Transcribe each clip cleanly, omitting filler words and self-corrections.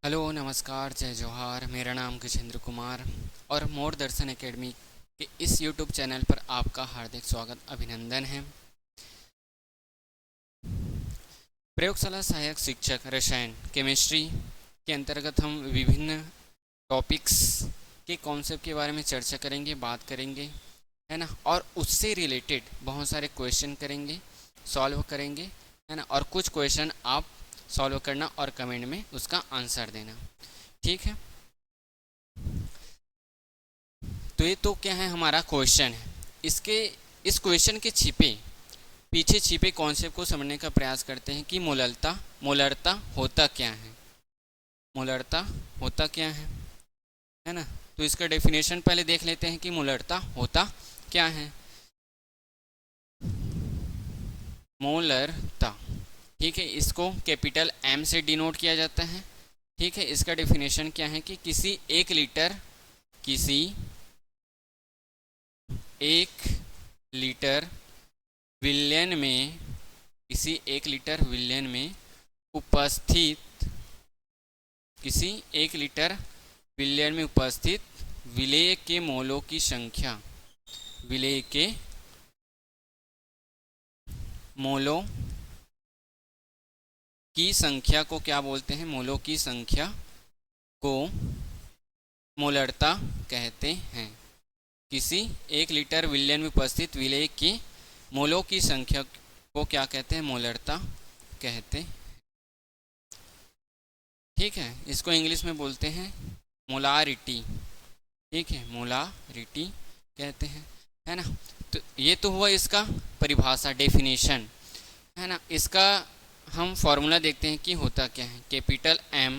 Hello, नमस्कार, जय जोहार। मेरा नाम गजेंद्र कुमार और मोर दर्शन एकेडमी के इस यूट्यूब चैनल पर आपका हार्दिक स्वागत अभिनंदन है। प्रयोगशाला सहायक शिक्षक रसायन केमिस्ट्री के अंतर्गत हम विभिन्न टॉपिक्स के कॉन्सेप्ट के बारे में चर्चा करेंगे, बात करेंगे, है ना। और उससे रिलेटेड बहुत सारे क्वेश्चन करेंगे, सॉल्व करेंगे, है ना। और कुछ क्वेश्चन आप सॉल्व करना और कमेंट में उसका आंसर देना, ठीक है। तो ये तो क्या है, हमारा क्वेश्चन है। इसके इस क्वेश्चन के पीछे छिपे कॉन्सेप्ट को समझने का प्रयास करते हैं कि मोलरता होता क्या है। मोलरता होता क्या है ना। तो इसका डेफिनेशन पहले देख लेते हैं कि मोलरता होता क्या है। मोलरता, ठीक है, इसको कैपिटल एम से डिनोट किया जाता है, ठीक है। इसका डेफिनेशन क्या है कि किसी एक लीटर विलयन में किसी 1 लीटर विलयन में उपस्थित किसी 1 लीटर विलयन में उपस्थित विलेय के मोलों की संख्या, विलेय के मोलों की संख्या को क्या बोलते हैं? मोलों की संख्या को मोलरता कहते हैं। किसी 1 लीटर विलयन में उपस्थित विलेय के मोलों की संख्या को क्या कहते हैं? मोलरता कहते हैं, ठीक है। इसको इंग्लिश में बोलते हैं मोलारिटी, ठीक है, मोलारिटी कहते हैं, है ना। तो ये तो हुआ इसका परिभाषा, डेफिनेशन, है ना। इसका हम फॉर्मूला देखते हैं कि होता क्या है। Capital M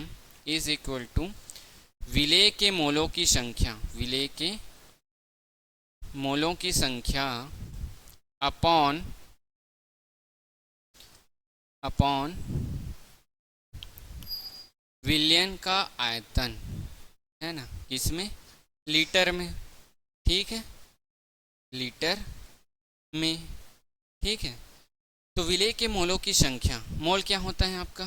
is equal to विलेय के मोलों की संख्या, विलेय के मोलों की संख्या अपॉन अपॉन विलयन का आयतन, है ना। किसमें? लीटर में, ठीक है, लीटर में, ठीक है। तो विलेय के मोलों की संख्या, मोल क्या होता है आपका?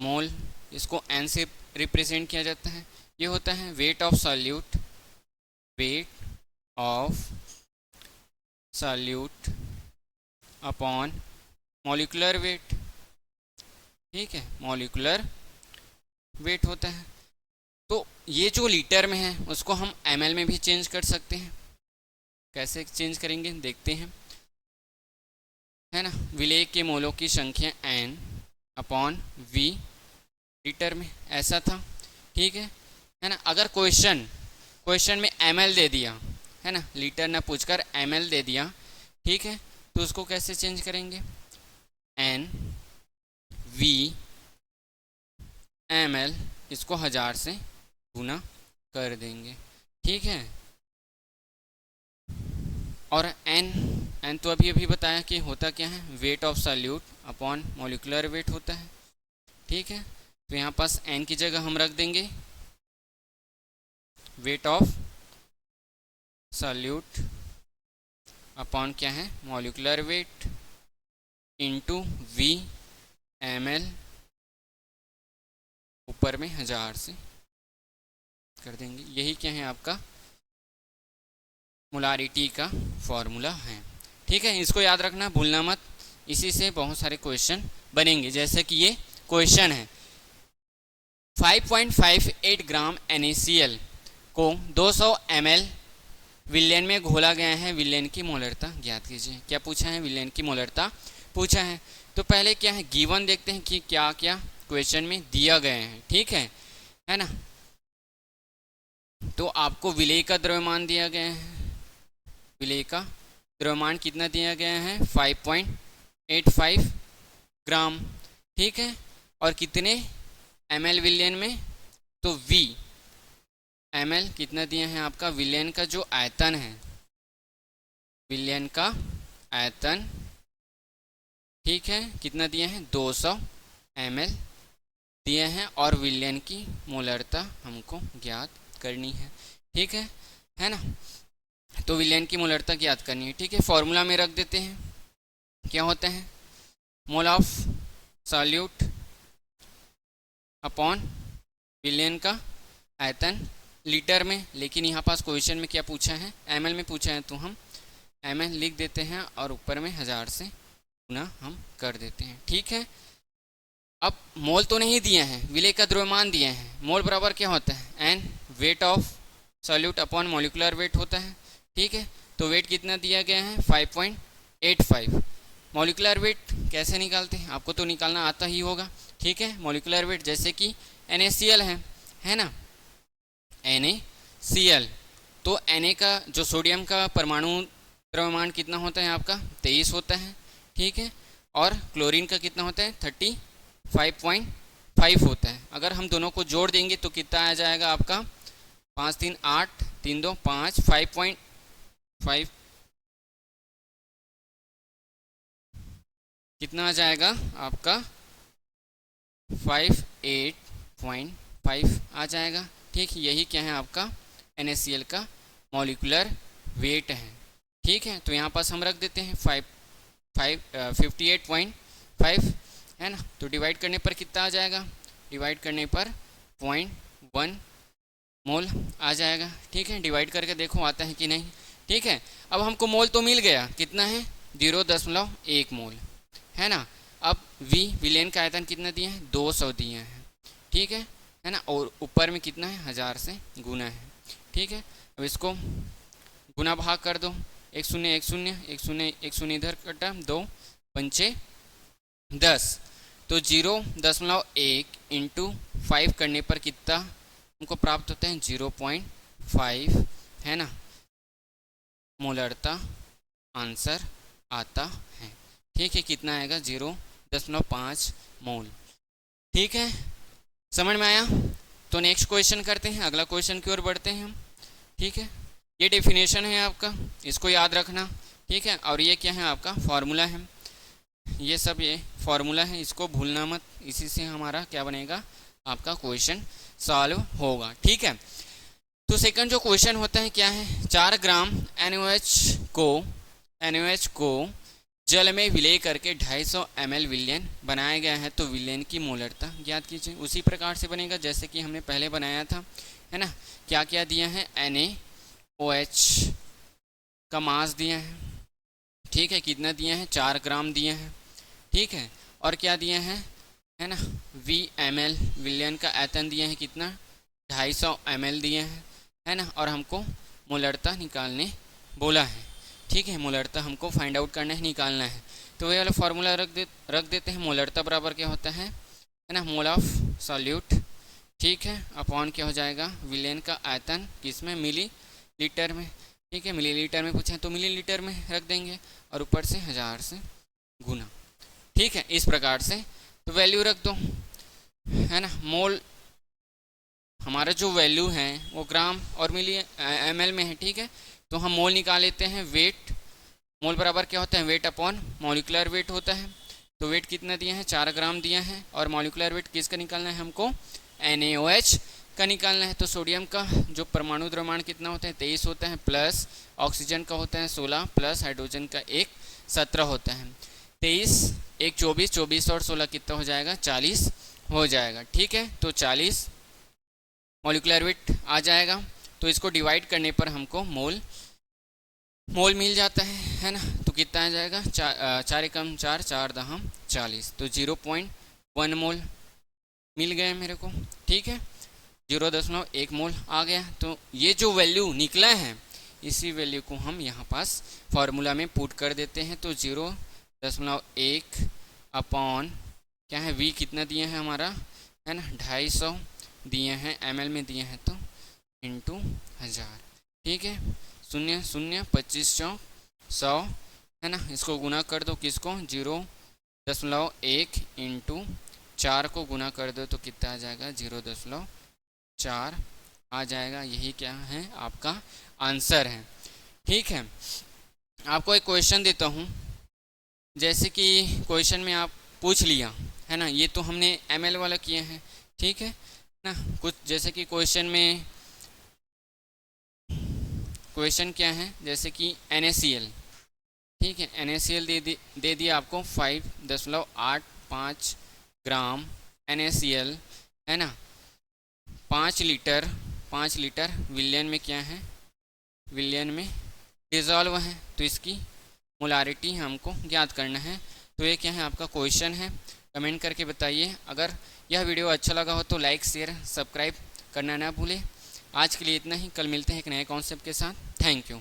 मोल, इसको एन से रिप्रेजेंट किया जाता है। ये होता है wait of solute, wait of solute upon molecular wait, ठीक है, मॉलिक्यूलर वेट होता है। तो ये जो लीटर में है उसको हम एमएल में भी चेंज कर सकते हैं। कैसे चेंज करेंगे देखते हैं, है ना। विलेय के मोलों की संख्या एन अपॉन वी, लीटर में, ऐसा था, ठीक है ना। अगर क्वेश्चन में एमएल दे दिया, है ना, लीटर ना पूछकर एमएल दे दिया, ठीक है, तो उसको कैसे चेंज करेंगे? एन वी एमएल, इसको 1000 से गुना कर देंगे, ठीक है। और एन एन तो अभी अभी बताया कि होता क्या है, wait of solute upon molecular weight होता है, ठीक है। तो यहाँ पास एन की जगह हम रख देंगे वेट ऑफ सॉल्यूट अपॉन क्या है, molecular weight into V M L, ऊपर में 1000 से कर देंगे। यही क्या है, आपका मोलारिटी का फॉर्मूला है, ठीक है। इसको याद रखना, भूलना मत। इसी से बहुत सारे क्वेश्चन बनेंगे, जैसे कि ये क्वेश्चन है 5.58 ग्राम NaCl को 200 ml विलयन में घोला गया है, विलयन की मोलरता ज्ञात कीजिए। क्या पूछा है? विलयन की मोलरता पूछा है। तो पहले क्या है, गिवन देखते हैं कि क्या क्या क्वेश्चन में दिया गए हैं, ठीक है ना। तो आपको विलेय का द्रव्यमान दिया गया है, विलेय का द्रव्यमान कितना दिया गया है? 5.85 ग्राम, ठीक है। और कितने ml विलयन में? तो v ml कितना दिया है आपका? विलयन का जो आयतन है, विलयन का आयतन, ठीक है, कितना दिया है? 200 ml दिए हैं। और विलयन की मोलरता हमको ज्ञात करनी है, ठीक है ना। तो विलयन की मोलरता ज्ञात करनी है, ठीक है। फॉर्मूला में रख देते हैं, क्या होता है? Mole of solute upon billion का आयतन लीटर में। लेकिन यहाँ पास क्वेश्चन में क्या पूछा है, ml में पूछा है, तो हम ml लिख देते हैं और ऊपर में 1000 से गुना हम कर देते हैं। ठीक है, अब मोल तो नहीं दिए हैं, विलेय का द्रव्यमान दिए हैं। मोल बराबर क्या होता है, N weight of solute upon molecular weight होता है। ठीक है, तो वेट कितना दिया गया है, 5.85। मॉलिक्यूलर वेट कैसे निकालते हैं, आपको तो निकालना आता ही होगा। ठीक है, मॉलिक्यूलर वेट जैसे कि NaCl है ना, NaCl, तो Na का जो सोडियम का परमाणु द्रव्यमान कितना होता है आपका, 23 होता है। ठीक है, और क्लोरीन का कितना होता है, 35.5 होता है। अगर हम दोनों को जोड़ देंगे तो कितना आ जाएगा आपका, 5 3 8 3 2 5, 5.5 कितना आ जाएगा आपका, 58.5 आ जाएगा। ठीक, यही क्या है आपका NaCl का मॉलिक्यूलर वेट है। ठीक है, तो यहाँ पास हम रख देते हैं 58.5 है ना, तो डिवाइड करने पर कितना आ जाएगा, डिवाइड करने पर 0.1 मोल आ जाएगा। ठीक है, डिवाइड करके देखो आता है कि नहीं। ठीक है, अब हमको मोल तो मिल गया, कितना है, 0.1 मोल है ना। अब विलेन का आयतन कितना दिए हैं, 200 दिए हैं। ठीक है ना, और ऊपर में कितना है, 1000 से गुना है। ठीक है, अब इसको गुना भाग कर दो, 1 0 1 0 1 0 1 0 इधर कटा, 2 पंचे 10, तो 0.1 इंटू 5 करने पर कितना हमको प्राप्त होता है, 0.5 है ना, मोलरता आंसर आता है। ठीक है, कितना आएगा, 0.5 मोल। ठीक है, समझ में आया। तो नेक्स्ट क्वेश्चन करते हैं, अगला क्वेश्चन की ओर बढ़ते हैं हम। ठीक है, ये डेफिनेशन है आपका, इसको याद रखना। ठीक है, और ये क्या है आपका फॉर्मूला है, ये सब ये फॉर्मूला है, इसको भूलना मत, इसी से हमारा क्या बनेगा, आपका क्वेश्चन सॉल्व होगा। ठीक है, तो सेकंड जो क्वेश्चन होता है क्या है, 4 ग्राम NaOH को जल में विलय करके 250 ml विलयन बनाया गया है, तो विलयन की मोलरता ज्ञात कीजिए। उसी प्रकार से बनेगा जैसे कि हमने पहले बनाया था, है ना। क्या क्या दिया है, NaOH का मास दिया है। ठीक है, कितना दिया है, 4 ग्राम दिए हैं। ठीक है, और क्या दिए हैं, है ना, VmL विलयन का आयतन दिए हैं कितना, 250 ml दिए हैं, है ना, और हमको मोलरता निकालने बोला है। ठीक है, मोलरता हमको फाइंड आउट करना है, निकालना है। तो वही वाला फॉर्मूला रख देते हैं। मोलरता बराबर क्या होता है ना, मोल ऑफ सॉल्यूट। ठीक है, अपॉन क्या हो जाएगा, विलयन का आयतन किसमें, मिली लीटर में। ठीक है, मिलीलीटर में पूछे तो मिलीलीटर में रख देंगे, और ऊपर से 1000 से गुना। ठीक है, इस प्रकार से तो वैल्यू रख दो, है ना। मोल हमारा जो वैल्यू है वो ग्राम और मिली ml में है। ठीक है, तो हम मोल निकाल लेते हैं। वेट, मोल बराबर क्या होता है, वेट अपॉन मॉलिक्यूलर वेट होता है। तो वेट कितना दिया है, 4 ग्राम दिया है, और मॉलिक्यूलर वेट किसका निकालना है हमको, NaOH का निकालना है। तो सोडियम का जो परमाणु द्रव्यमान कितना होता है, 23 होता है, प्लस ऑक्सीजन का होता है 16, प्लस हाइड्रोजन का 17 होता है। 23 1 24, 24 और 16 कितना हो जाएगा, 40 हो जाएगा। ठीक है, तो 40 मॉलिक्यूलर वेट आ जाएगा। तो इसको डिवाइड करने पर हमको मोल मिल जाता है ना। तो कितना आ जाएगा, 4 एकम 4, 4 दहम 40, तो 0.1 मोल मिल गए मेरे को। ठीक है, 0.1 मोल आ गया। तो ये जो वैल्यू निकला है, इसी वैल्यू को हम यहाँ पास फार्मूला में पुट कर देते हैं। तो 0.1 अपॉन क्या है, V कितना दिए हैं हमारा, है ना, 250 दिए हैं, ml में दिए हैं, तो इंटू 1000। ठीक है, 0 0 25 चौक 100, है ना। इसको गुना कर दो, किसको, 0.1 इंटू 4 को गुना कर दो, तो कितना आ जाएगा, 0.4 आ जाएगा। यही क्या है, आपका आंसर है। ठीक है, आपको एक क्वेश्चन देता हूँ, जैसे कि क्वेश्चन में आप पूछ लिया, है ना, ये तो हमने ml वाला किए हैं। ठीक है ना, कुछ जैसे कि क्वेश्चन में क्वेश्चन क्या है, जैसे कि NaCl। ठीक है, NaCl दे दिया आपको 5.85 ग्राम NaCl है ना। 5 लीटर विलियन में क्या है, विलियन में डिज़ोल्व है, तो इसकी मोलारिटी हमको ज्ञात करना है। तो ये क्या है, आपका क्वेश्चन है। कमेंट करके बताइए। अगर यह वीडियो अच्छा लगा हो तो लाइक शेयर सब्सक्राइब करना ना भूलें। आज के लिए इतना ही, कल मिलते हैं एक नए कॉन्सेप्ट के साथ। Thank you.